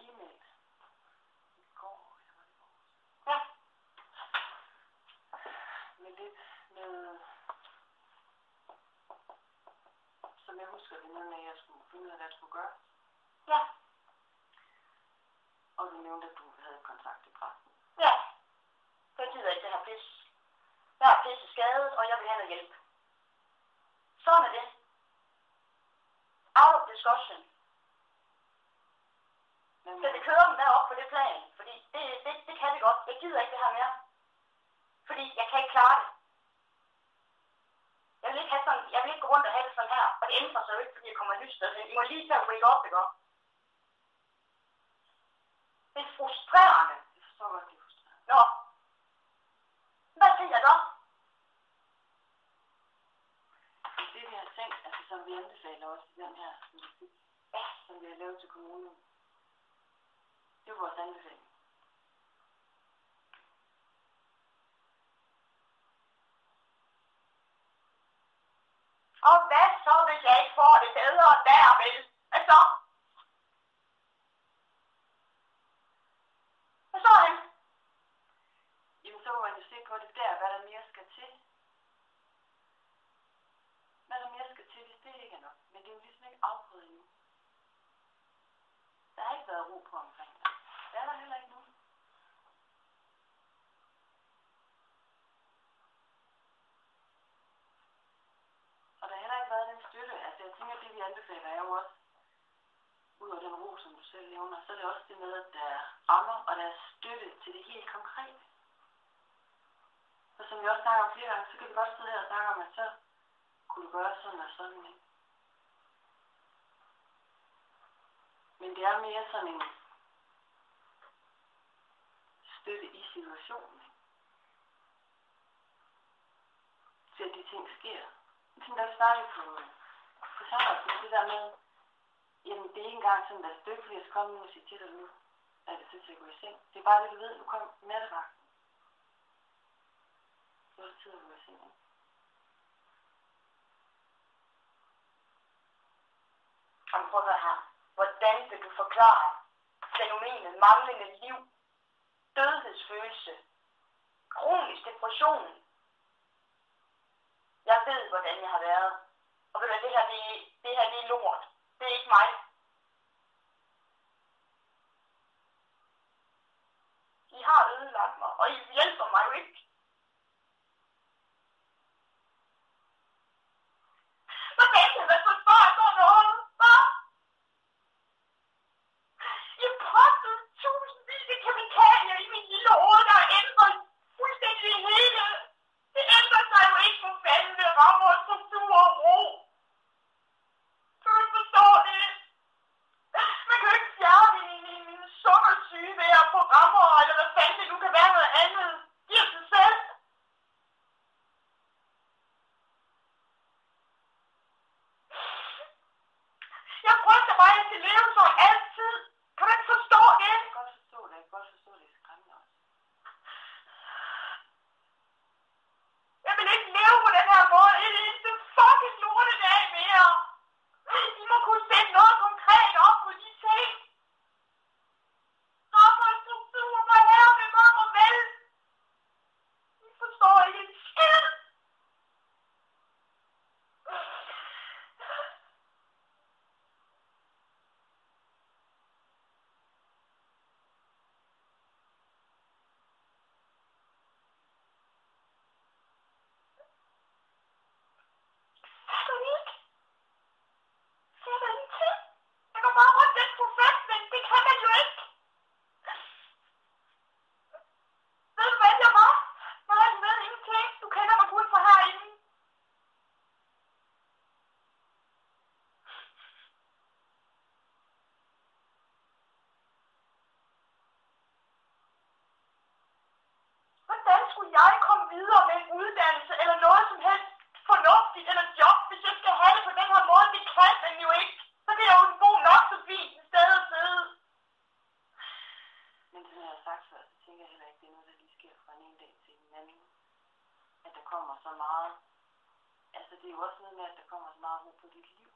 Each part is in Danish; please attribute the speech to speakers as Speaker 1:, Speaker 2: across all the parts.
Speaker 1: e-mail i går, eller var det i går?
Speaker 2: Ja.
Speaker 1: Med lidt med, som jeg husker det, noget med, at jeg skulle finde ud af, hvad jeg skulle gøre.
Speaker 2: Ja.
Speaker 1: Og du nævnte, at du havde kontakt til præsten.
Speaker 2: Ja. Jeg gider ikke det her pis. Jeg er pisse skadet, og jeg vil have noget hjælp. Sådan er det. Out of discussion. Skal vi køre dem derop på det plan? Fordi det kan vi godt. Jeg gider ikke det her mere. Fordi jeg kan ikke klare det. Jeg vil ikke gå rundt og have det sådan her. Og det ændrer sig jo ikke, fordi jeg kommer et nyt sted hen. I må lige tage wake up, ikke? Det er frustrerende.
Speaker 1: Jeg forstår godt, det er frustrerende.
Speaker 2: Nå. Hvad siger jeg så?
Speaker 1: Det vi har tænkt, altså som vi anbefaler også i den her musik, som vi har lavet til kommunen. Det er vores anbefaling.
Speaker 2: Og hvad så, hvis jeg ikke får det bedre der, vel? Hvad så? Hvad så, han?
Speaker 1: Jamen så må man jo se på det der, hvad der mere skal til. Hvad der mere skal til, hvis det ikke er nok. Men det er jo ligesom ikke afprøvet endnu. Der har ikke været ro på omkring det. Det er der heller ikke nu. Og der har heller ikke været den støtte. Altså jeg tænker, at det vi anbefaler er jo også, ud over den ro, som du selv nævner, så er det også det med, at der er rammer, og der er støtte til det helt konkrete. Så som vi også snakker om flere gange, så kan vi godt sidde her og snakke om, at så kunne du gøre sådan og sådan, ikke? Men det er mere sådan en støtte i situationen, ikke? Til at de ting sker. Ligesom der er snakket på samarbejdet, det der med, jamen det er ikke engang sådan, der er støtte, fordi jeg skal komme nu og sige til dig nu, at det til at gå i seng. Det er bare det, du ved, nu kom nattevagten. Så er det tid at gå i seng, ikke?
Speaker 2: Jamen prøv at høre her. Hvordan vil du forklare fænomenet manglende liv, dødsfølelse, kronisk depression? Jeg ved, hvordan jeg har været. Og ved du, det her er lort. Det er ikke mig. I har ødelagt mig, og I hjælper mig jo ikke. Hvordan kan man forsvare sådan noget? Hvad? I har postet tusindvis af kemikalier i min lille hoved, der har ændret fuldstændig hele. Det ændrer sig jo ikke for fanden ved rammer og struktur og ro. Kan du ikke forstå det? Man kan jo ikke fjerne min sukkersyge ved at få rammer, eller hvad fanden det nu kan være noget andet. Giv sig selv. Jeg frygter bare, at jeg skal leve som altid. Kan du ikke forstå det?
Speaker 1: Jeg kan godt forstå det. Jeg kan godt forstå det. Det er skræmmende også.
Speaker 2: Jeg vil ikke leve på den her måde. Det er fucking lortedag mere. I må kunne sætte noget konkret op på de ting. Rammer og struktur, hvad her med mig og vel? I forstår ikke en skid. Jeg komme videre med en uddannelse eller noget som helst fornuftigt eller job, hvis jeg skal have det på den her måde. Det kan man jo ikke. Så det er jo en god nok så fint et sted at sidde.
Speaker 1: Men som jeg har sagt før, så tænker jeg heller ikke, det er noget, der lige sker fra en ene dag til en anden. At der kommer så meget. Altså det er jo også noget med, at der kommer så meget ro på dit liv.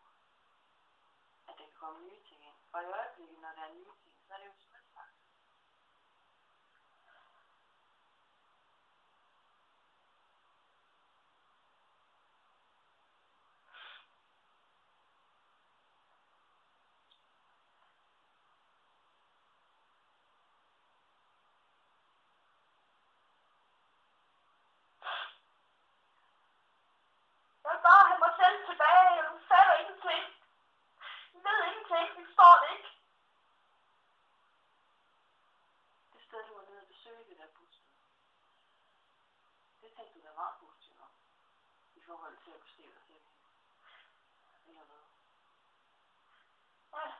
Speaker 1: At der kan komme nye ting ind. Og i øjeblikket, når der er nye ting, så så er det jo stressfaktor.
Speaker 2: Jeg vil bare have mig selv tilbage, og du fatter ingenting. I ved ingenting, vi forstår det ikke.
Speaker 1: Det sted, du var nede og besøge det der bosted, det tænkte du da meget positivt om, i forhold til at kunne se dig selv. Eller hvad?
Speaker 2: Ja.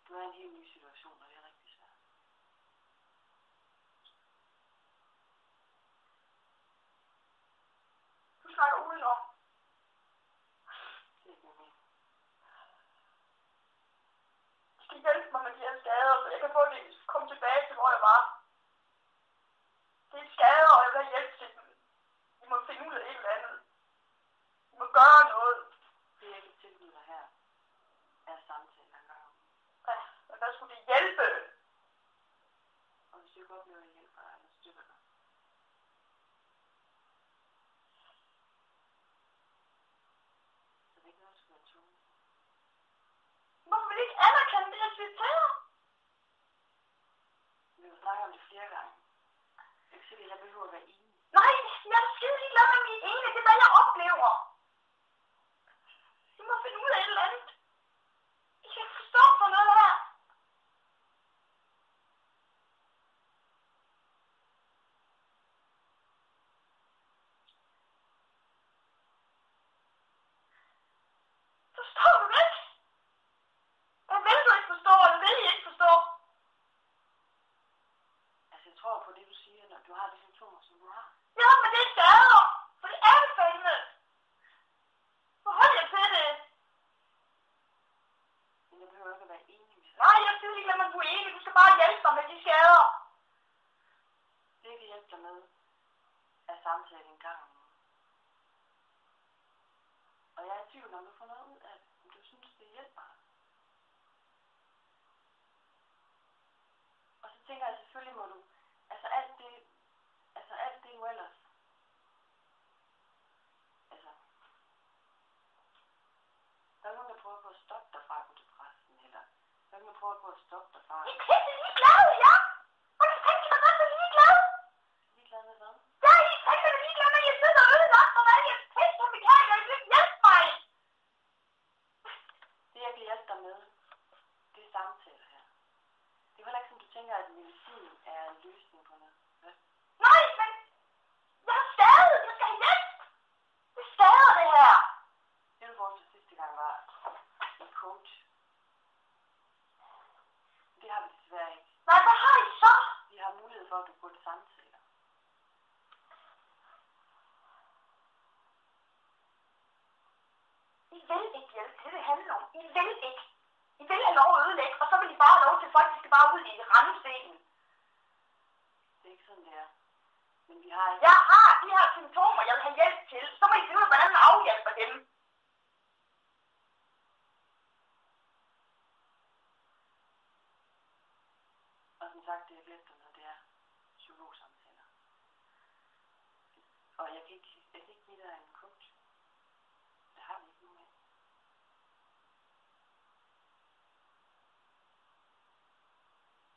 Speaker 1: Du er i en helt ny situation, og det er rigtig svært.
Speaker 2: Du snakker udenom.
Speaker 1: Det er ikke noget.
Speaker 2: Du skal hjælpe mig med de her skader, så jeg kan få det, komme tilbage til, hvor jeg var. Det er skader, og jeg vil have hjælp til dem. I må finde ud af et eller andet. I må gøre noget.
Speaker 1: Det er ikke et tilbud, der her er samtale en gang om.
Speaker 2: Ja, men hvad skulle det hjælpe?
Speaker 1: Og hvis du ikke oplever, at jeg hjælper dig, eller støtter dig, så det er ikke noget, der skal være tvunget.
Speaker 2: Hvorfor vil I ikke anerkende det, jeg siger til jer?
Speaker 1: Vi har snakket om det flere gange. Jeg kan sige, at jeg behøver at være enig.
Speaker 2: Nej, jeg er skide ligeglad med min ene. Det er, hvad jeg oplever. I må finde ud af et eller andet. I kan ikke forstå for noget her. Forstår du det ikke? Hvad vil du ikke forstå, eller vil I ikke forstå?
Speaker 1: Altså, jeg tror på det, du siger, når du har de symptomer, som du har.
Speaker 2: Ja, men det er skader. For det er det fandme. Forhold jer til det.
Speaker 1: Men jeg behøver ikke at være enig med dig.
Speaker 2: Nej, jeg synes ikke, at du er enig. Du skal bare hjælpe dig med de skader.
Speaker 1: Det, jeg kan hjælpe dig med, er samtale en gang om ugen. Og jeg er i tvivl, om du får noget ud af det. Om du synes, det hjælper dig. Og så tænker jeg, selvfølgelig må du, alt det du ellers, der er nogen, der prøver på at stoppe dig fra at gå til præsten, eller der er nogen, der prøver på at stoppe dig fra.
Speaker 2: I er pisse ligeglade, ja. Og du tænker mig godt, at ligeglade.
Speaker 1: Ligeglad med hvad?
Speaker 2: Ja, I tænker mig ligeglade, når jeg sidder og ødelagt for, hvad jeg pisse som I kan, og I vil ikke hjælpe mig.
Speaker 1: Det, jeg kan hjælpe dig med, det er samtaler her. Det er heller ikke som du tænker, at medicin er en løsning på noget. Hvad?
Speaker 2: Nej, men jeg er skadet. Jeg skal have hjælp. Det er skadet, det her.
Speaker 1: Det du foreslog sidste gang var en coach. Det har vi desværre ikke.
Speaker 2: Nej, hvad har I så?
Speaker 1: Vi har mulighed for, at du går til samtaler.
Speaker 2: I vil ikke hjælpe. Det handler om. I vil ikke. I vil have lov at ødelægge, og så vil I bare have lov til folk, de skal bare ud i randstenen.
Speaker 1: Det er ikke sådan, det er. Men vi har ikke...
Speaker 2: Jeg har de her symptomer, jeg vil have hjælp til. Så må I finde ud af, hvordan man afhjælper dem.
Speaker 1: Og som sagt, det jeg hjælper dig med, det er psykologsamtaler. Og jeg kan ikke give dig en coach. Det har vi ikke nu med.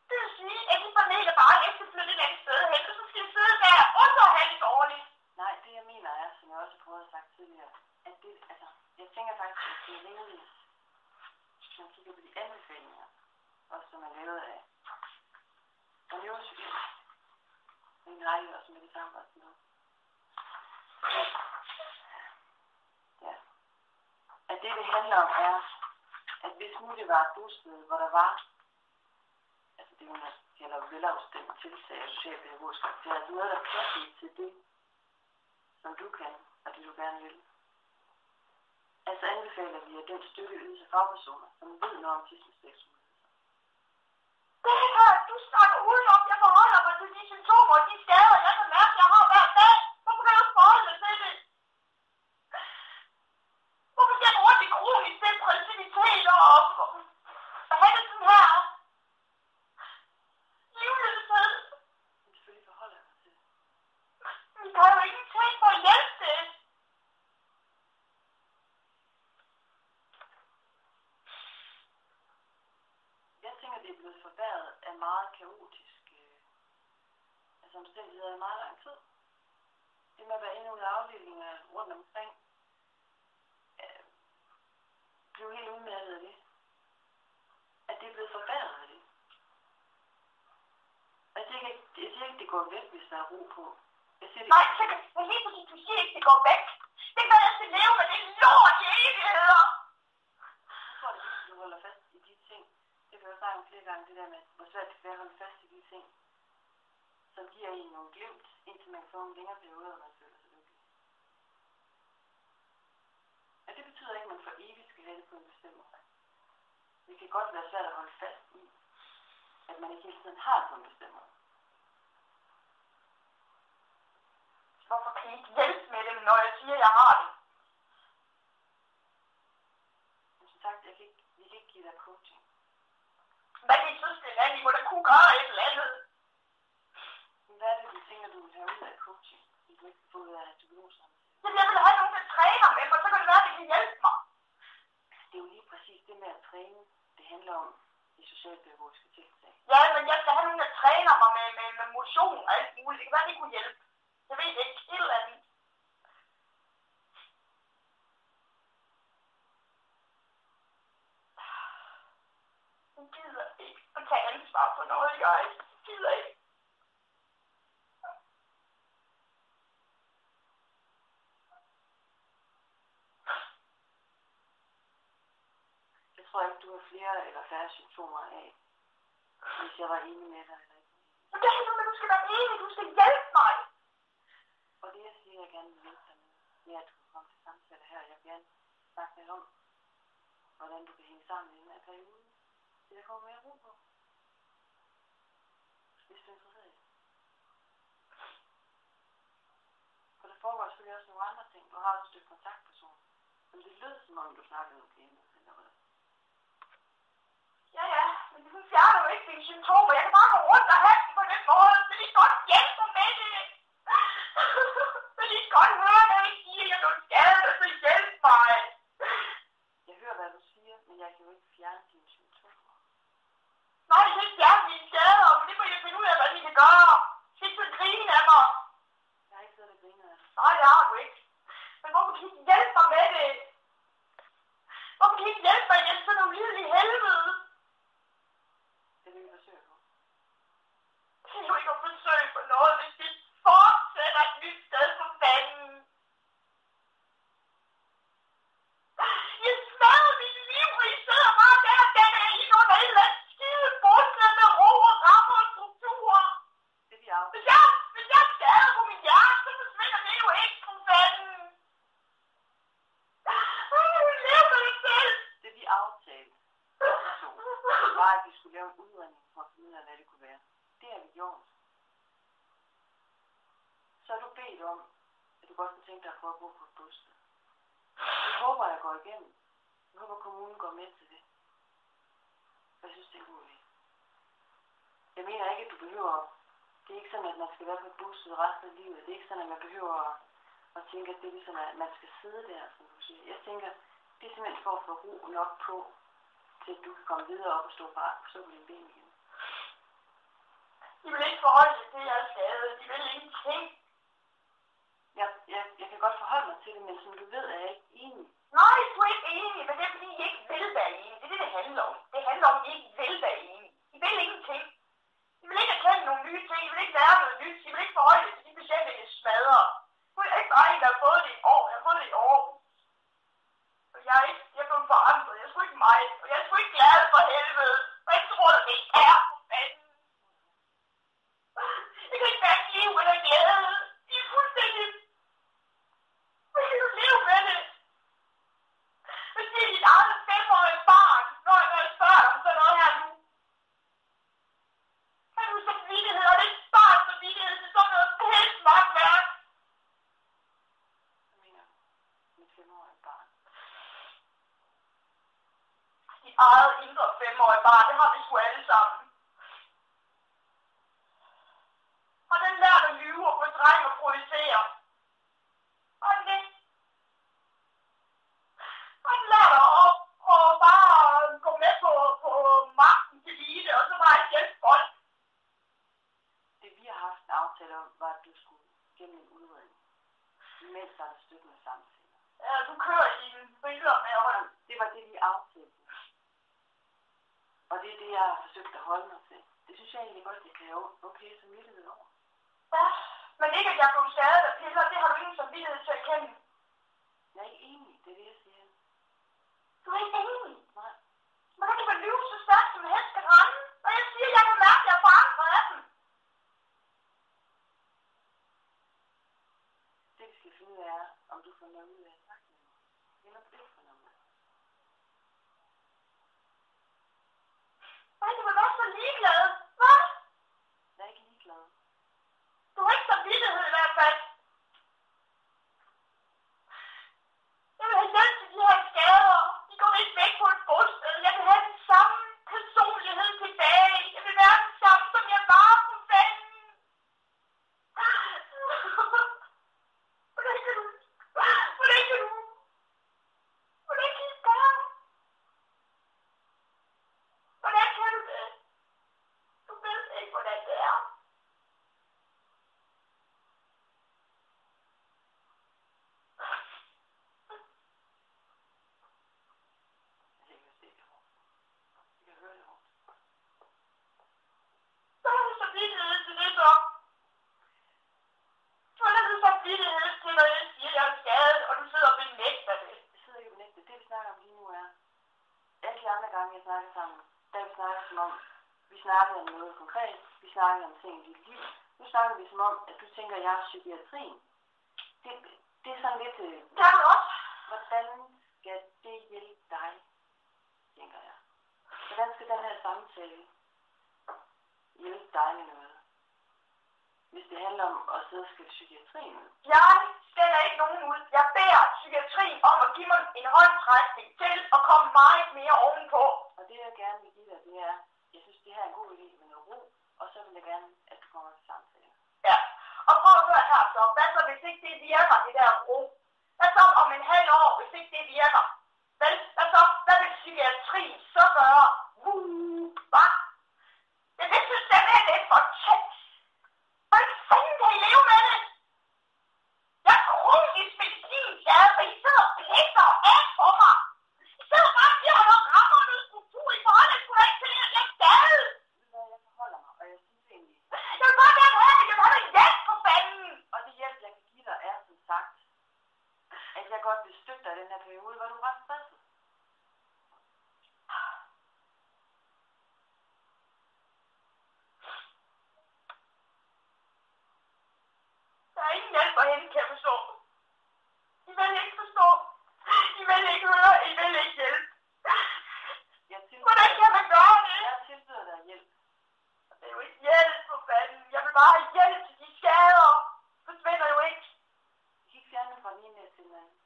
Speaker 2: Det vil sige, at I paneler bare ikke skal flytte et andet sted hen, og så skal I sidde der og så have det dårligt.
Speaker 1: Nej, det jeg mener er, som jeg også har prøvet at sagt tidligere, at det, jeg tænker faktisk, at det er rimeligt, hvis man kigger på de anbefalinger, også som er lavet af neuropsykiater, en række også med det samme også med. Ja. At det handler om er, at hvis nu det var et bosted, hvor der var, det man kalder velafstemt tiltag af socialpædagogisk karakter, altså noget, der passer til det, som du kan, og det du gerne vil. Altså anbefaler vi, at den støtte ydes af fagpersoner, som ved noget om autismespektrum.
Speaker 2: Det her, du snakker udenom.
Speaker 1: meget kaotisk omstændigheder i meget lang tid. Det med at være inde ude i afdelinger rundt omkring, blev helt udmattet af det. At det er blevet forbedret af det. Og jeg siger ikke, det går væk, hvis der er ro på. Jeg siger, det
Speaker 2: Nej, så kan du lige præcis, du siger ikke, det går væk. Det kan jeg skal leve med, det lort i evigheder.
Speaker 1: Jeg tror, det er vigtigt, at du holder fast i de ting. Det kan jeg snakke om flere gange, det der med, hvor svært det kan være at holde fast i de ting, som giver en nogle glimt, indtil man kan få en længere periode, og man føler sig lykkelig. Men det betyder ikke, at man for evigt skal have det på en bestemt måde. Det kan godt være svært at holde fast i, at man ikke hele tiden har det på en bestemt måde.
Speaker 2: Hvorfor kan I ikke hjælpe med dem, når jeg siger, at jeg har det?
Speaker 1: Men som sagt, vi kan ikke give dig coaching.
Speaker 2: Hvad kan I synes, det er? I må da kunne gøre et eller andet.
Speaker 1: Men hvad er det, du tænker, du vil have ud af coaching? Du vil ikke få ud af diagnoserne?
Speaker 2: Jamen, jeg vil have nogen, der træner med mig, så kan det være, at det kan hjælpe mig.
Speaker 1: Det er jo lige præcis det med at træne, det handler om de socialpædagogiske tiltag.
Speaker 2: Ja, men jeg skal have nogen, der træner mig med motion og alt muligt. Det kan være, det kunne hjælpe. Jeg ved ikke, et eller andet. Jeg gider ikke at tage ansvar for noget, jeg gider ikke.
Speaker 1: Jeg tror ikke, du har flere eller færre symptomer af, hvis jeg var enig med dig eller ikke.
Speaker 2: Men det er ikke noget, men du skal være enig. Du skal hjælpe mig.
Speaker 1: Og det jeg siger, jeg gerne vil hjælpe dig med, at du kan komme til samtale her. Jeg vil gerne snakke lidt om, hvordan du kan hænge sammen i den her periode. Så jeg kommer mere ro på. Hvis du er interesseret i det. For der foregår selvfølgelig også nogle andre ting. Du har også et stykke kontaktperson. Men det lød som om, du snakkede om klienten eller hvad.
Speaker 2: Ja, men det fjerner jo ikke mine symptomer. Jeg kan bare gå rundt og have dem på den måde. Men det er godt hjælpe mig med det. Men det er godt høre, når jeg siger, at jeg er skadet, og så hjælp mig.
Speaker 1: Jeg hører, hvad du siger, men jeg kan jo ikke fjerne dine symptomer.
Speaker 2: Nej, jeg kan ikke fjerne mine skader, men det må jeg finde ud af, hvad de kan gøre. Skal ikke så grine af mig.
Speaker 1: Jeg har ikke siddet og grinet af dig.
Speaker 2: Nej, det har du ikke. Men hvorfor kan I ikke hjælpe mig med det? Hvorfor kan I ikke hjælpe mig igen, sådan nogle lidelig helvede?
Speaker 1: Det vil vi forsøge på.
Speaker 2: Det er jo ikke at forsøge på noget, hvis det fortsætter et nyt sted for fanden. Jeg smadrer mit liv, og I sidder bare der og danner ind under et eller andet skide bosted med ro og rammer og strukturer.
Speaker 1: Det vi af.
Speaker 2: Hvis jeg er skadet på min hjerte, så forsvinder det jo ikke, for fanden. Lev med dig selv.
Speaker 1: Det vi aftalte, var, at vi skulle lave en udredning for at finde ud af, hvad det kunne være. Det har vi gjort. Så har du bedt om, at du godt kunne tænke dig at prøve at bo på et bosted. Jeg håber, jeg går igennem. Jeg håber, kommunen går med til det. Jeg synes, det er en god idé. Jeg mener ikke, at du behøver. Det er ikke sådan, at man skal være på et bosted resten af livet. Det er ikke sådan, at man behøver at tænke, at det er ligesom, at man skal sidde der, som du siger. Jeg tænker, det er simpelthen for at få ro nok på, til at du kan komme videre op og stå på dine ben igen.
Speaker 2: De vil ikke forholde sig til, at jeg er skadet. De vil ingenting.
Speaker 1: Jeg kan godt forholde mig til det, men som du ved, er jeg ikke enig.
Speaker 2: Nej, du er ikke enig, men det er fordi, I ikke vil være enige. Det er det, det handler om. Det handler om, at I ikke vil være enige. I vil ingenting. I vil ikke erkende nogle nye ting. I vil ikke lære noget nyt. I vil ikke forholde sig til de patienter, I smadrer. Du er ikke bare en, der har fået det i år. Jeg har fået det i år. Og jeg er blevet forandret. Jeg er sgu ikke mig. Og jeg er sgu ikke glad for helvede. Og jeg tror, det ikke er for fanden. Jeg kan ikke være et liv eller glæde. I er fuldstændig. Hvad kan du leve med det? Hvis det er dit eget 5-årige barn, når jeg spørger dig om sådan noget her nu. Kan du så vittighed, og det er bare så vittighed til sådan noget pænt magtværk?
Speaker 1: aftale om, var, at du skulle gennem en udredning. Mens der er støttende samtaler.
Speaker 2: Ja, du kører i dine billeder med at holde.
Speaker 1: Det var det, vi aftalte. Og det er det, jeg har forsøgt at holde mig til. Det synes jeg egentlig godt, det kan jo okay samvittighed over.
Speaker 2: Ja, men ikke at jeg blev skadet af piller, det har du ingen samvittighed til at kende.
Speaker 1: Jeg er ikke enig, det er det, jeg siger.
Speaker 2: Du er ikke enig?
Speaker 1: Nej.
Speaker 2: Hvordan kan man lyve så stærkt, som en hest kan rende? Og jeg siger, jeg kan mærke, at jeg er forandret af den.
Speaker 1: Det vi skal finde ud af er, om du får noget ud af at snakke med mig. Eller om du ikke får noget ud af.
Speaker 2: Nej, du vil være så ligeglad. Hvad?
Speaker 1: Jeg er ikke ligeglad.
Speaker 2: Du har ikke samvittighed i hvert fald. Jeg vil have hjælp til de her skader. De går ikke væk på et bosted. Jeg vil have den samme personlighed tilbage. Jeg vil være den samme, som jeg var for fanden. Hvordan kan du? Hvordan kan du? Hvordan kan I gøre? Hvordan kan du det? Du ved ikke, hvordan det er.
Speaker 1: Jeg kan se det hårdt. Jeg kan høre det hårdt.
Speaker 2: Så har du samvittighed til det så. Så har du samvittighed til, når jeg siger, at jeg er skadet, og du sidder og benægter det.
Speaker 1: Jeg sidder ikke og benægter. Det vi snakker om lige nu er, alle de andre gange, jeg snakker sammen, der vi snakker som om, vi snakker om noget konkret, vi snakker om ting i dit liv. Nu snakker vi som om, at du tænker, at jeg er psykiatrien. Det er sådan lidt,
Speaker 2: Det har du også.
Speaker 1: hvordan skal det hjælpe dig, tænker jeg. Hvordan skal den her samtale hjælpe dig med noget? Hvis det handler om at sidde og skille psykiatrien ud.
Speaker 2: Jeg stiller ikke nogen ud. Jeg beder psykiatrien om at give mig en håndtrækning til at komme meget mere ovenpå.
Speaker 1: Og det jeg gerne vil give dig, det er, jeg synes det her er en god idé med noget ro, og så vil jeg gerne, at du kommer til samtale.
Speaker 2: Ja, og prøv at høre her så. Hvad så, hvis ikke det virker, det der ro? Hvad så om en halv år, hvis ikke det virker? Vel, hvad så? Hvad vil psykiatrien så gøre? Hvad? Jeg synes, det er lidt for tæt. Hvordan fanden kan I leve med det? Jeg er kronisk medicinskade, og I sidder og pisser af på mig. I sidder bare og siger, at der rammer noget struktur i forhold til, at ikke til det, at jeg er skadet.
Speaker 1: Jeg forholder mig, og jeg synes egentlig,
Speaker 2: Jeg vil bare gerne have, at jeg vil have noget hjælp for fanden.
Speaker 1: og det hjælp, jeg kan give dig, er som sagt, at jeg godt vil støtte dig i den her periode, hvor du er ret stresset.
Speaker 2: Der er ingen hjælp at hente, kan jeg forstå. I vil ikke forstå. I vil ikke høre. I vil ikke hjælpe. Hvordan kan man gøre det?
Speaker 1: Jeg tilbyder dig hjælp.
Speaker 2: Det er jo ikke hjælp for fanden. Jeg vil bare have hjælp til de skader. Forsvinder jo ikke.
Speaker 1: Jeg kan ikke fjerne det fra den ene til den anden.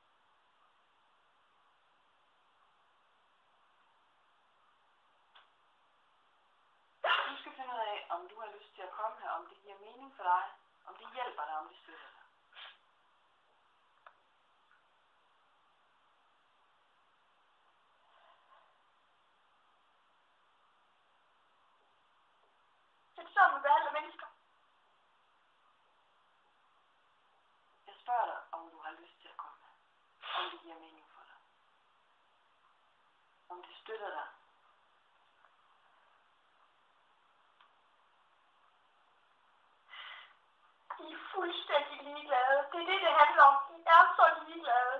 Speaker 1: Du skal finde ud af, om du har lyst til at komme her, om det giver mening for dig, om det hjælper dig, om det støtter dig.
Speaker 2: Det er sådan, man behandler mennesker.
Speaker 1: Jeg spørger dig, om du har lyst til at komme her. Om det giver mening for dig. Om det støtter dig.
Speaker 2: De er fuldstændig ligeglade. Det er det, det handler om. De er så ligeglade.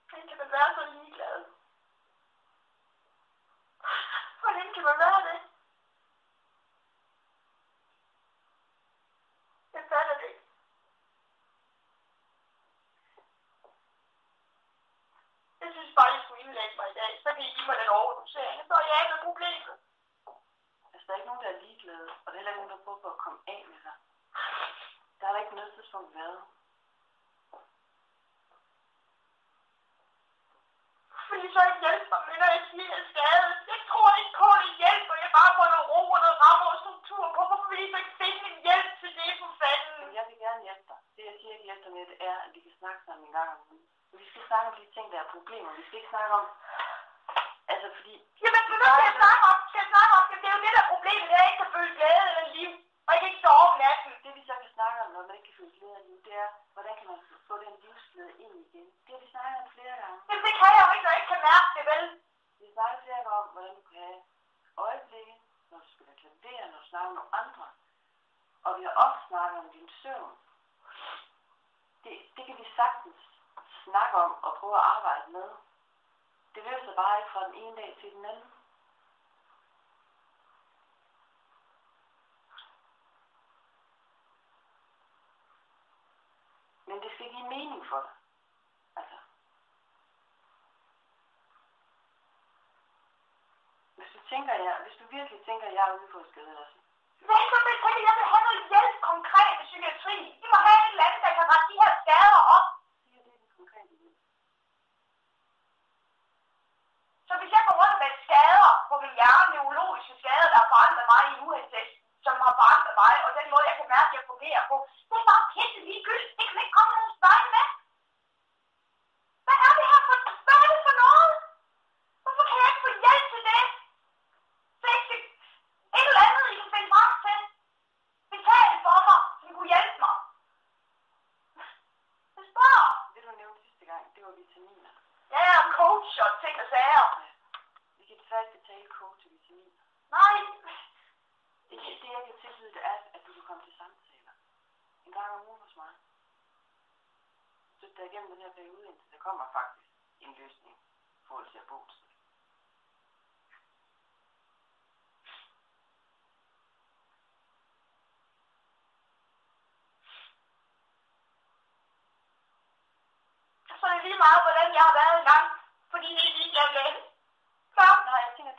Speaker 2: Hvordan kan man være så ligeglad? Hvordan kan man være det? Jeg fatter det ikke. Jeg synes bare, I skulle indlægge mig i dag. Så kan I give mig den overdosering. Så er jeg ikke problemet.
Speaker 1: Altså, der er ikke nogen, der er ligeglade, og der er heller ikke nogen, der prøver på at komme af med dig. Der er der ikke på noget tidspunkt været.
Speaker 2: Vil I så ikke hjælpe mig med, når jeg siger, at jeg er skadet? Jeg tror ikke på, at I hjælper. Jeg bare får noget ro og noget rammer og struktur på. Hvorfor vil I så ikke finde en hjælp til det for fanden?
Speaker 1: Men jeg vil gerne hjælpe dig. Det jeg siger, jeg kan hjælpe dig med, det er, at vi kan snakke sammen en gang om ugen. Vi skal snakke om de ting, der er problemer. Vi skal ikke snakke om... Altså, fordi...
Speaker 2: Jamen, hvad skal jeg snakke om? Skal jeg snakke om det? Det er jo det, der er problemet, det er ikke
Speaker 1: snakke om nogle andre. Og vi har også snakket om din søvn. Det kan vi sagtens snakke om og prøve at arbejde med. Det løser bare ikke fra den ene dag til den anden. Men det skal give mening for dig. Altså. Hvis du virkelig tænker, at jeg er ude på skade, eller så.
Speaker 2: Nej, så vil jeg vil have noget hjælp konkret med psykiatri. I må have et eller andet, der kan rette de her skader op.
Speaker 1: Det er den konkrete hjælp.
Speaker 2: Så hvis jeg går rundt med skader på min hjerne, neurologiske skader, der har forandret mig i UNSS, som har forandret mig, og den måde, jeg kan mærke, at jeg fungerer på, det er bare pisse ligegyldigt. Det kan ikke komme nogen vej med. Hvad er det for noget? Hvorfor kan jeg ikke få hjælp til det? Så ikke et eller andet, I kan finde frem til. Betal for mig, som kunne hjælpe mig. Jeg spørger.
Speaker 1: Det du nævnte sidste gang, det var vitaminer.
Speaker 2: Ja, og coach og ting og sager.
Speaker 1: Ja. Vi kan desværre ikke betale coach og vitaminer.
Speaker 2: Nej.
Speaker 1: Det jeg kan tilbyde, det er, at du kan komme til samtaler. En gang om ugen hos mig. Så der igennem den her periode, indtil der kommer faktisk en løsning i forhold til at bo.
Speaker 2: Så er det lige meget, hvordan jeg har været i gang, fordi det er ligeglad med det.
Speaker 1: Nej, jeg tænker,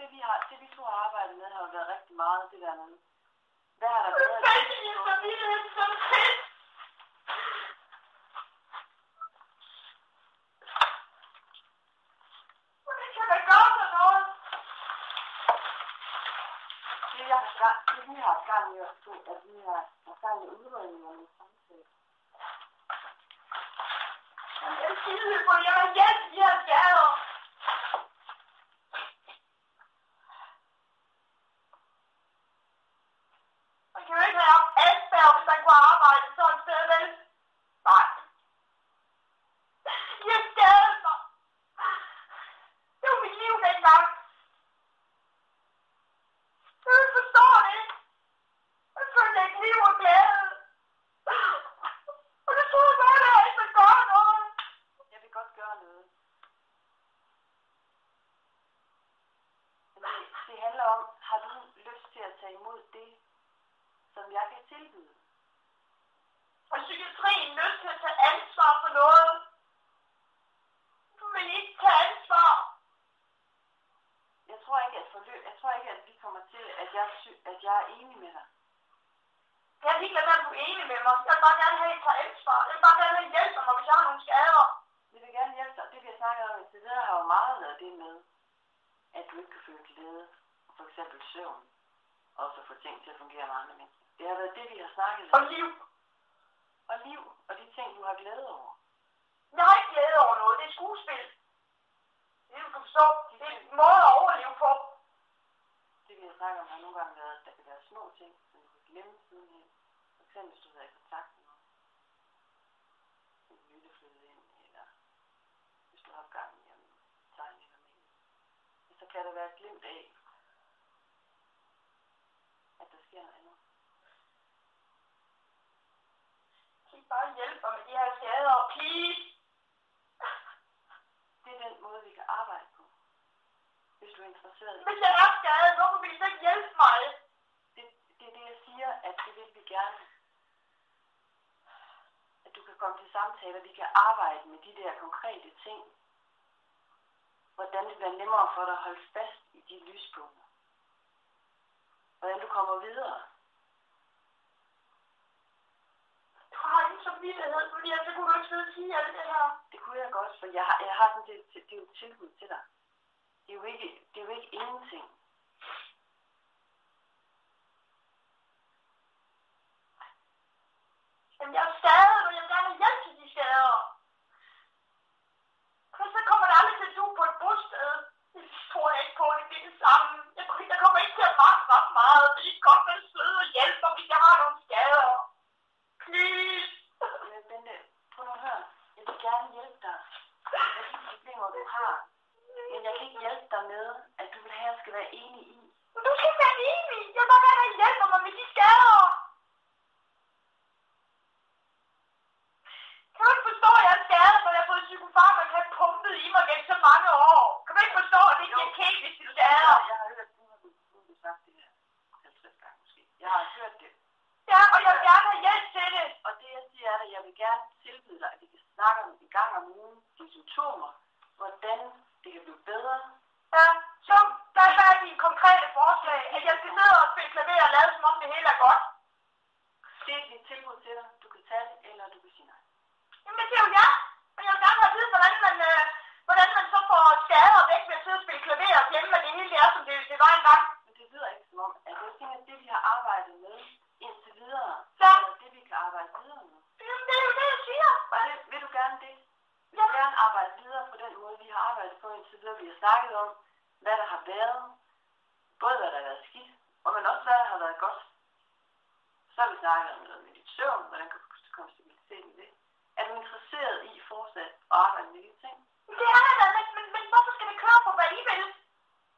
Speaker 1: det vi to har arbejdet med, har jo været rigtig meget det dernede. Hvad har der været?
Speaker 2: Det er så vildt, så fedt. Hvordan kan man gøre sådan noget?
Speaker 1: Det vi har gang i, at vi har gang i udredningerne i samtale.
Speaker 2: Jeg siger det, for jeg har hjælp de her skader. Man kan jo ikke have haft Asperger, hvis man kunne arbejde sådan et sted, vel? Nej. De har skadet mig. Det var mit liv dengang. Jeg forstår det ikke. Jeg følte ikke liv og glæde. Og det troede jeg godt, at jeg ikke ville gøre noget.
Speaker 1: Jeg vil godt gøre noget. Men det handler om, har du lyst til at tage imod det, som jeg kan tilbyde?
Speaker 2: Og psykiatrien lyst til at tage ansvar for noget. Du vil ikke tage ansvar.
Speaker 1: Jeg tror ikke, at vi kommer til, at jeg er enig med dig.
Speaker 2: Jeg er ligeglad med, at du er enig med mig. Jeg vil bare gerne have, at I tager ansvar. Jeg vil bare gerne have, at I hjælper mig, hvis jeg har nogle skader.
Speaker 1: Jeg vil gerne hjælpe dig. Det vi har snakket om indtil videre har jo meget været det med, at du ikke kan føle glæde. For eksempel søvn. Og så få ting til at fungere med andre mennesker. Det har været det, vi har snakket om.
Speaker 2: Og liv.
Speaker 1: Og liv. Og de ting, du har glæde over.
Speaker 2: Jeg har ikke glæde over noget. Det er skuespil. Det du kan forstå. Det er en måde at overleve på.
Speaker 1: Det vi har snakket om har nogle gange været, at der kan være små ting, som du kan glemme sidenhen. For eksempel hvis du har været i kontakt med nogen. En lytte flyttet ind, eller hvis du har haft gang i at tegne eller med. Så kan der være et glimt af, at der sker noget andet.
Speaker 2: Kan I bare hjælpe mig med de her skader, please?
Speaker 1: Det er den måde, vi kan arbejde på. Hvis du er interesseret i det.
Speaker 2: Hvis jeg er skadet, hvorfor vil I så ikke hjælpe mig?
Speaker 1: Det er det, jeg siger, at det vil vi gerne. At du kan komme til samtaler, vi kan arbejde med de der konkrete ting. Hvordan det bliver nemmere for dig at holde fast i de lyspunkter. Hvordan du kommer videre.
Speaker 2: Du har ingen samvittighed, fordi så kunne du ikke sidde og sige alt det her.
Speaker 1: Det kunne jeg godt, for jeg har sådan det er jo et tilbud til dig. Det er jo ikke ingenting.
Speaker 2: Jamen jeg er skadet, og jeg vil gerne have hjælp til de skader. Så kommer det aldrig til at du på et bosted. Det tror jeg ikke på, det bliver det samme. Jeg kommer ikke til at magte ret meget, så I kan godt være søde og hjælpe mig, hvis jeg har nogle skader. Please.
Speaker 1: Men Bente, prøv nu at høre. Jeg vil gerne hjælpe dig med de problemer, du har. Men jeg kan ikke hjælpe dig med, at du vil have, at jeg skal være enig i.
Speaker 2: Men du skal være enig. Jeg vil bare gerne have hjælp mig, hvis
Speaker 1: Jeg har hørt det.
Speaker 2: Ja, og jeg vil gerne have hjælp til det.
Speaker 1: Og det jeg siger er, at jeg vil gerne tilbyde dig, at vi kan snakke om en gang om ugen de symptomer, hvordan det kan blive bedre.
Speaker 2: Ja, så hvad er dine konkrete forslag? At jeg skal sidde og spille klaver og lade som om det hele er godt?
Speaker 1: Det er et tilbud til dig. Du kan tage det, eller du kan sige nej.
Speaker 2: Jamen det er jo ja. Men jeg vil gerne have at vide, hvordan man så får skader væk ved at sidde og spille klaver og glemme, at det hele er, som det var engang.
Speaker 1: Men det lyder ikke som om, at jeg tænker, at det vi har arbejdet med indtil videre,
Speaker 2: ja.
Speaker 1: Er det vi kan arbejde videre med.
Speaker 2: Jamen det er jo det, jeg siger.
Speaker 1: Og det, vil du gerne det? Vil du gerne arbejde videre på den måde, vi har arbejdet på indtil videre? Vi har snakket om, hvad der har været, både hvad der har været skidt, men også hvad der har været godt. Så har vi snakket om noget med dit søvn, hvordan kan du komme stabilitet i det. Er du interesseret i fortsat at arbejde med de ting?
Speaker 2: Det er jeg da, men hvorfor skal det køre på, hvad I vil?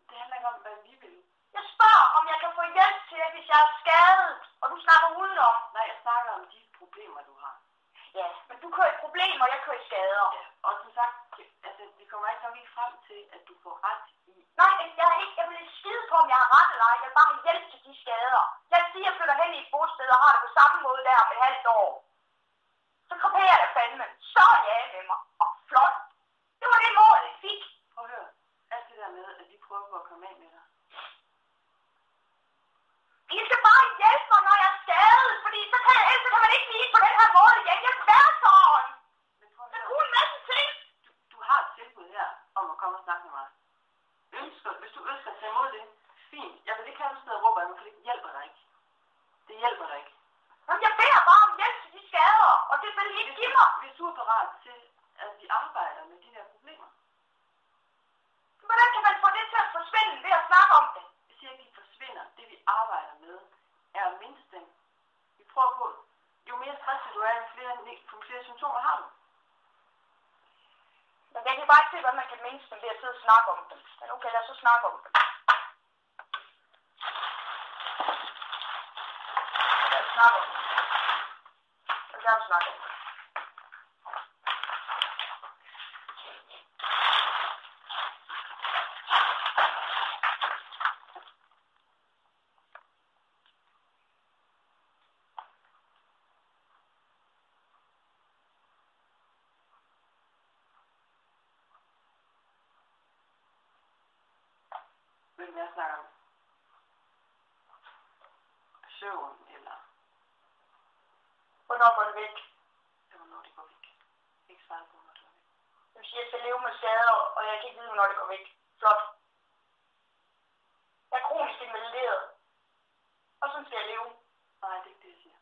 Speaker 1: Det handler ikke om, hvad vi vil.
Speaker 2: Jeg spørger, om jeg kan få hjælp til, hvis jeg er skadet, og du snakker udenom.
Speaker 1: Nej, jeg snakker om de problemer, du har.
Speaker 2: Ja, men du kører i problemer, og jeg kører i skader.
Speaker 1: Ja, og som sagt, altså, vi kommer ikke nok ikke frem til, at du får ret i.
Speaker 2: Nej, jeg vil ikke skide på, om jeg har ret eller ej. Jeg vil bare have hjælp til de skader. Lad os sige, at jeg flytter hen i et bosted og har det på samme måde der om et halvt år. Så kopierer jeg fandme. Så er jeg med mig. Og flot. Det var det mål, jeg fik.
Speaker 1: Prøv at høre. Alt det der med, at vi prøver på at komme af med dig.
Speaker 2: I skal bare hjælpe mig, når jeg er skadet. Fordi så kan man ikke blive på den her måde igen. Jeg kan være sådan.
Speaker 1: Men prøv at
Speaker 2: der
Speaker 1: høre.
Speaker 2: kunne en masse ting.
Speaker 1: Du har et tilbud her om at komme og snakke med mig. Hvis du ønsker at tage imod det, fint. Jeg vil ikke have, at du sidder og råber af mig, for det hjælper dig ikke. Det hjælper dig ikke.
Speaker 2: Men jeg beder bare om hjælp til de skader, og det vil I ikke give mig.
Speaker 1: Hvis du er parat til, at vi arbejder med de her problemer.
Speaker 2: Hvordan kan man få det til at forsvinde ved at snakke om det?
Speaker 1: Jeg siger ikke, de forsvinder. Det vi arbejder med, er at mindske dem. Vi prøver på, jo mere stresset du er, jo flere symptomer har du.
Speaker 2: Men jeg kan bare ikke se, hvordan man kan mindske dem ved at sidde og snakke om dem. Men okay, lad os så snakke om dem. Lad os snakke om dem. Jeg vil gerne snakke om dem.
Speaker 1: Vil du mere snakke om søvn, eller
Speaker 2: Hvornår går det væk?
Speaker 1: hvornår det går væk? Ikke svare på, hvornår det går væk.
Speaker 2: Det vil sige, at jeg skal leve med skader, og jeg kan ikke vide, hvornår det går væk. Flot. Jeg er kronisk invalideret. Og sådan skal jeg leve.
Speaker 1: Nej, det er ikke det, jeg siger.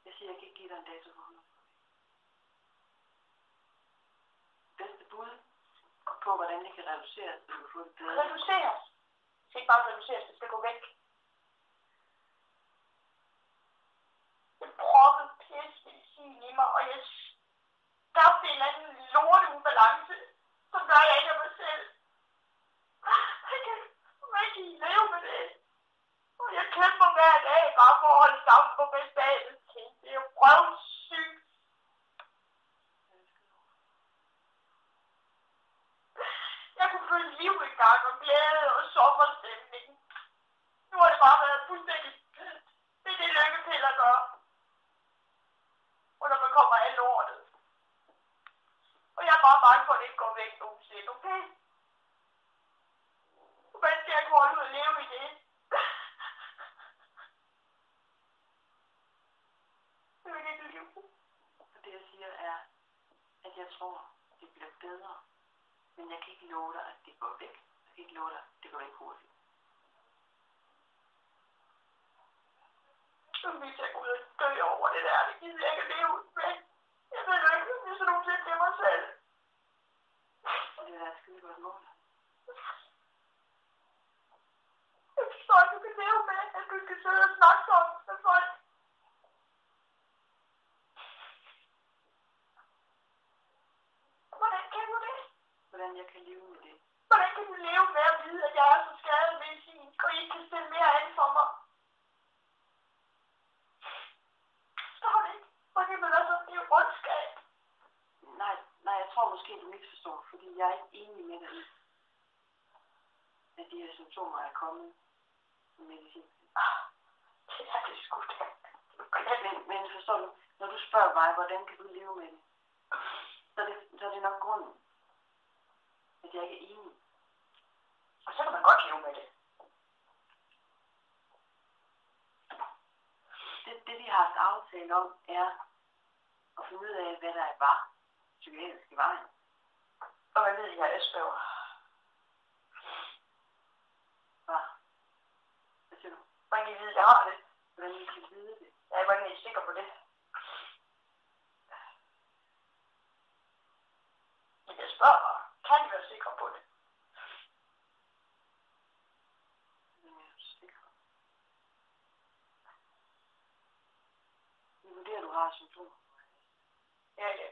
Speaker 1: Jeg siger, jeg kan ikke give dig en dato for, hvornår det går væk. Bedste bud på, hvordan det kan reduceres, så du kan få det bedre.
Speaker 2: Reduceres. Det skal ikke bare reduceres, det skal gå væk. Jeg proppede pissemedicin i mig, og jeg skabte en eller anden lorte ubalance, som gør, at jeg ikke er mig selv. Jeg kan ikke leve med det. Og jeg kæmper hver dag bare for at holde sammen på basale ting. Det er jo røvsygt. Jeg kunne føle liv i gang og glæde og sommerstemning. Nu har det bare været fuldstændig pyt. Det er det lykkepiller gør. Og når man kommer af lortet. Og jeg er bare bange for, at det ikke går væk nogensinde, okay? Hvordan skal jeg ikke holde ud og leve i det? Det er ikke liv.
Speaker 1: Og det jeg siger er, at jeg tror, det bliver bedre. Men jeg kan ikke love dig, at det går væk. Jeg kan ikke love dig, at det går væk hurtigt.
Speaker 2: Så vil jeg gå ud og dø over det der. Det gider jeg ikke leve med. Jeg ved jo ikke, hvis jeg nogensinde bliver mig selv.
Speaker 1: Og det er et skide godt mål.
Speaker 2: Jeg forstår ikke, du kan leve med, at du skal sidde og snakke om med folk. Hvordan kan du det?
Speaker 1: Hvordan jeg kan leve med det.
Speaker 2: Hvordan kan du leve med at vide, at jeg er så skadet medicinsk, og I ikke kan stille mere an for mig? Står det ikke? Hvordan vil der så blive ondskab?
Speaker 1: Nej, jeg tror måske, du misforstår, fordi jeg er ikke enig med dig i, at de her symptomer er kommet med medicin.
Speaker 2: Det er det
Speaker 1: mig, hvordan kan du leve med det? Så er det nok grunden, at jeg ikke er enig.
Speaker 2: Og så kan man godt leve med det.
Speaker 1: Det vi har haft aftale om, er at finde ud af, hvad der var psykiatrisk i vejen.
Speaker 2: Og hvad ved jeg, Asperger?
Speaker 1: Hvad siger du?
Speaker 2: Hvordan kan I vide, jeg har det?
Speaker 1: Hvordan I kan vide det?
Speaker 2: Ja, hvordan er I sikker på det? Men jeg spørger bare, kan I være sikre på det?
Speaker 1: Hvordan er du sikker? Vi vurderer, du har symptomer.
Speaker 2: Ja, ja.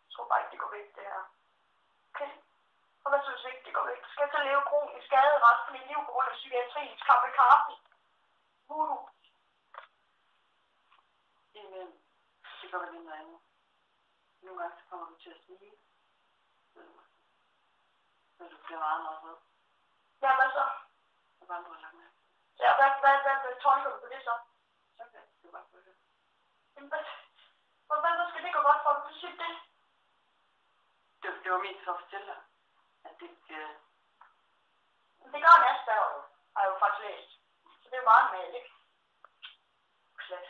Speaker 2: Jeg tror bare ikke, det går væk, det her. Okay. Og hvad synes ikke, det går væk? Skal jeg så leve kronisk skade resten af mit liv på grund af psykiatriens kamikaze? Voodoo.
Speaker 1: Indimellem, det går vel noget andet. Nogle gange så kommer du til at smile. Når du bliver meget, meget rød.
Speaker 2: Ja, hvad så?
Speaker 1: Og bare må lagt med.
Speaker 2: Ja, hvad tolker du på det så?
Speaker 1: Så kan du bare få det.
Speaker 2: Jamen, hvad skal det gå godt for? Hvad siger det?
Speaker 1: Det var mest for at fortælle dig, at det
Speaker 2: Det gør en Asperger jo, har jeg jo faktisk læst. Så det er jo meget normalt, ikke? Slet.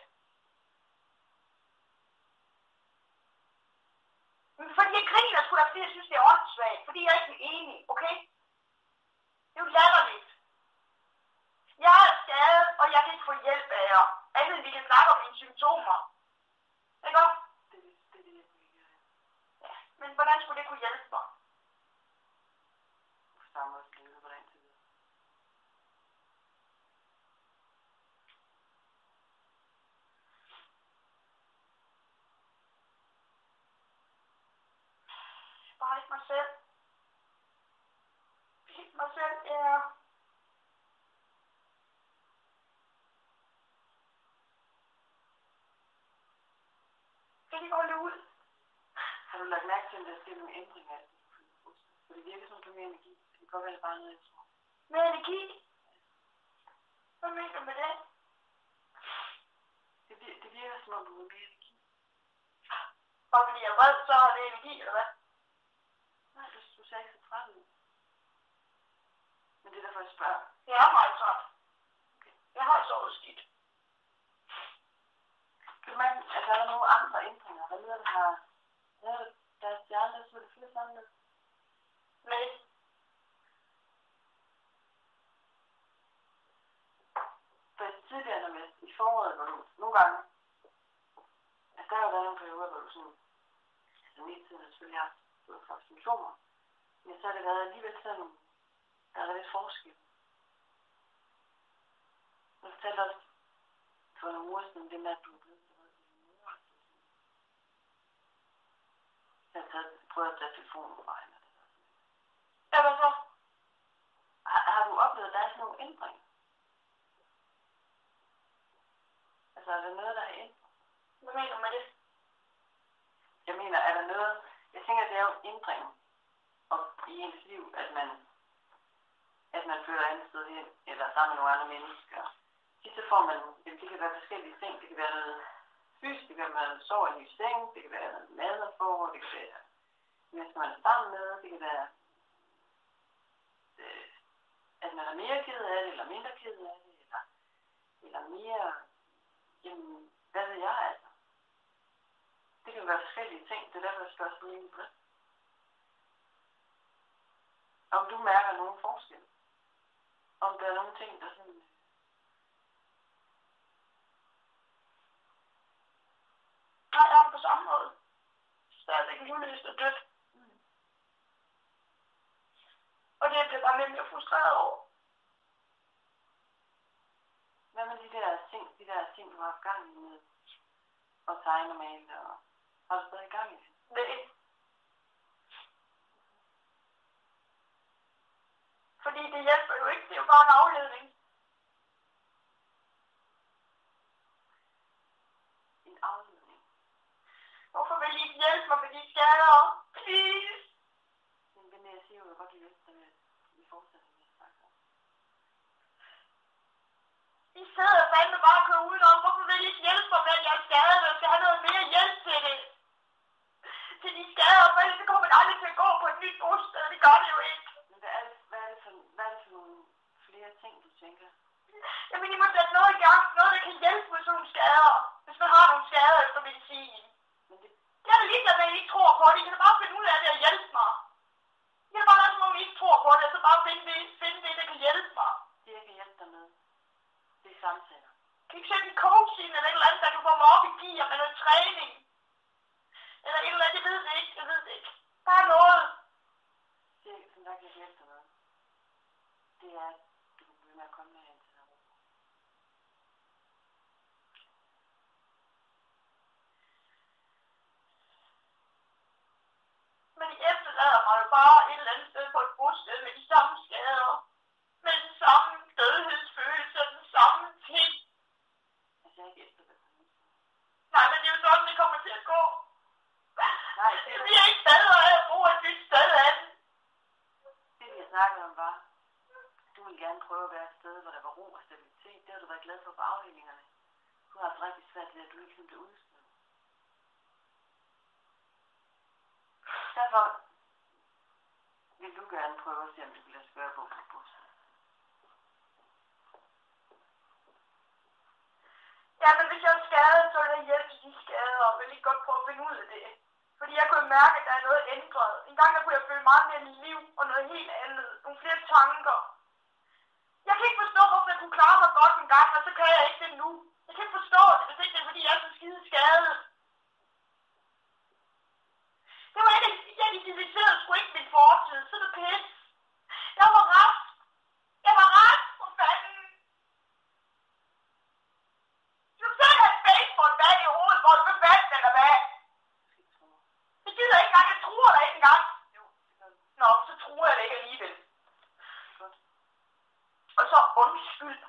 Speaker 2: Men fordi jeg griner sgu da, fordi jeg synes, det er åndssvagt. Fordi jeg er ikke enig, okay? Det er jo latterligt. Jeg er skadet, og jeg kan ikke få hjælp af jer. Andet end vi kan snakke om mine symptomer. Ikke også?
Speaker 1: Det jeg kunne ikke.
Speaker 2: Ja, men hvordan skulle det kunne hjælpe mig?
Speaker 1: På samme måde skal på den tid.
Speaker 2: Bare ikke mig selv. Ikke mig selv, ja. Kan I holde ud?
Speaker 1: Har du lagt mærke til, at der sker nogle ændringer? For det virker som du mere energi. Det kan godt være, det bare noget, jeg tror.
Speaker 2: Mere energi? Hvad mener du med det?
Speaker 1: Det virker som om du har mere energi.
Speaker 2: Bare fordi jeg er vred, så har det energi, eller hvad?
Speaker 1: Nej, du ser ikke så træt ud. Men det er derfor, jeg spørger.
Speaker 2: Jeg er meget træt. Okay. Jeg har sovet skidt.
Speaker 1: Kan du mærke, at der er nogle andre ændringer? Hvad lyder det her? Der er stjerner, så er det flere sammen.
Speaker 2: Nej.
Speaker 1: For tidligere, når vi i foråret, hvor du nogle gange, altså der har jo været nogle perioder, hvor du sådan, altså midt tiden selvfølgelig har haft symptomer, men så har det været alligevel sådan, der er lidt forskel. Jeg fortalte også for nogle uger siden, det med, at du er blevet så meget til din mor. Jeg har prøvet at tage telefonen fra hende.
Speaker 2: Ja, hvad så?
Speaker 1: Har du oplevet, at der er sådan nogle ændringer? Altså, er der noget, der har ændret?
Speaker 2: Hvad mener du med det?
Speaker 1: Jeg mener, er der noget... Jeg tænker, det er jo en ændring op i ens liv, at man flytter andet sted hen, eller sammen med nogle andre mennesker. Så får man... Det kan være forskellige ting. Det kan være noget fysisk, det kan være, man sover i en ny seng, det kan være noget mad, man får, det kan være mennesker, man er sammen med, det kan være... at man er mere ked af det, eller mindre ked af det, eller mere... Jamen, hvad ved jeg altså? Det kan jo være forskellige ting. Det er derfor, jeg skal også blive på det. Om du mærker nogen forskel. Om der er nogle ting, der sådan...
Speaker 2: Nej, jeg har det på samme måde. Stadigvæk livløst og dødt. Og det bliver bare lidt mere frustreret over.
Speaker 1: Hvad med de der ting, du har haft gang i med at tegne og male, og har du stadig gang i det?
Speaker 2: Nej. Fordi det hjælper jo ikke, det er jo bare en afledning.
Speaker 1: En afledning?
Speaker 2: skader. Please.
Speaker 1: Men jeg siger jo, jeg godt vil hjælpe dig med, at vi fortsætter med at snakke om.
Speaker 2: I sidder fandme bare og kører udenom. Hvorfor vil I ikke hjælpe mig med, at jeg er skadet, og skal have noget mere hjælp til det? Til de skader, for ellers så kommer man aldrig til at gå på et nyt bosted. Det gør det jo ikke.
Speaker 1: Men hvad er det for nogle flere ting, du tænker?
Speaker 2: Jamen, I må sætte noget i gang. Noget, der kan hjælpe med sådan nogle skader. Hvis man har nogle skader efter medicin.
Speaker 1: Men det
Speaker 2: Jeg er lige der, I ikke tror på det. I kan bare finde ud af det og hjælpe mig. Jeg er bare noget, som om I ikke tror på det, så bare finde det, der kan hjælpe mig.
Speaker 1: det, jeg kan hjælpe dig med, det er samtaler.
Speaker 2: Kan I ikke sætte en coach ind eller et eller andet, der kan få mig op i gear med noget træning? Eller et eller andet, jeg ved det ikke. Der er noget.
Speaker 1: Det, som der kan hjælpe dig med, det er, at du kan begynde med at komme herhen til dig.
Speaker 2: Men I efterlader mig jo bare et eller andet sted på et bosted med de samme skader. Med den samme dødhedsfølelse og den samme ting.
Speaker 1: Altså, jeg er ikke efter det.
Speaker 2: Nej, men det er jo sådan, det kommer til at gå.
Speaker 1: Nej,
Speaker 2: det bliver ikke bedre af at bo et nyt sted af.
Speaker 1: Det vi har snakket om var, du ville gerne prøve at være et sted, hvor der var ro og stabilitet. Det har du været glad for afdelingerne. Du har haft rigtig svært ved, at du ikke blev udstødt. Derfor vil du gerne prøve at se, om du vil lade spørge på bosted.
Speaker 2: Ja, men hvis jeg er skadet, så vil jeg hjælpe de skader, og vil ikke godt prøve at finde ud af det. Fordi jeg kunne mærke, at der er noget ændret. En gang der kunne jeg føle meget mere liv og noget helt andet. Nogle flere tanker. Jeg kan ikke forstå, hvorfor jeg kunne klare mig godt en gang, og så kan jeg ikke det nu. Jeg kan ikke forstå det, hvis ikke det er, fordi jeg er så skide skadet. Det var ikke, jeg identificerede sgu ikke min fortid, så er det pis. Jeg var rask. Jeg var rask, for fanden. Du sidder her et baseballbat i hovedet, hvor du kan batte eller hvad? Det gider ikke engang, jeg truer dig ikke engang.
Speaker 1: Jo, det gør du.
Speaker 2: Nå, så truer jeg dig ikke alligevel.
Speaker 1: Godt.
Speaker 2: Og så undskyld.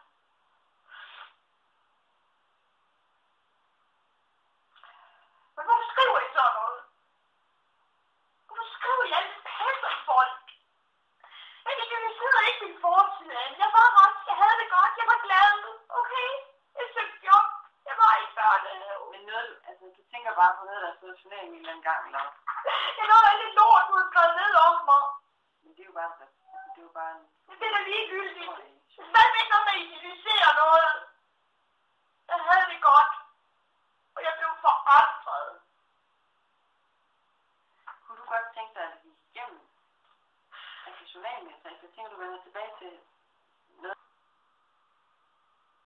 Speaker 2: Men hvorfor skriver I sådan noget? Hvorfor skriver I alle passer folk? Jeg sidder ikke min fortid af. Jeg var ret, jeg havde det godt, jeg var glad. Okay, jeg søgte job. Jeg var ikke børnehave.
Speaker 1: Men noget, altså, du tænker bare på noget, der er stået journalen en eller anden gang, eller?
Speaker 2: Det er noget af det lort, du har skrevet ned om mig.
Speaker 1: Men det er jo bare, altså, det er jo bare en...
Speaker 2: Det er da ligegyldigt. Det er ikke noget, der identificerer noget. Jeg havde det godt. Og jeg blev forandret.
Speaker 1: Kunne du godt tænke dig, at vi igennem altså journalen, altså, jeg tænker, du vender tilbage til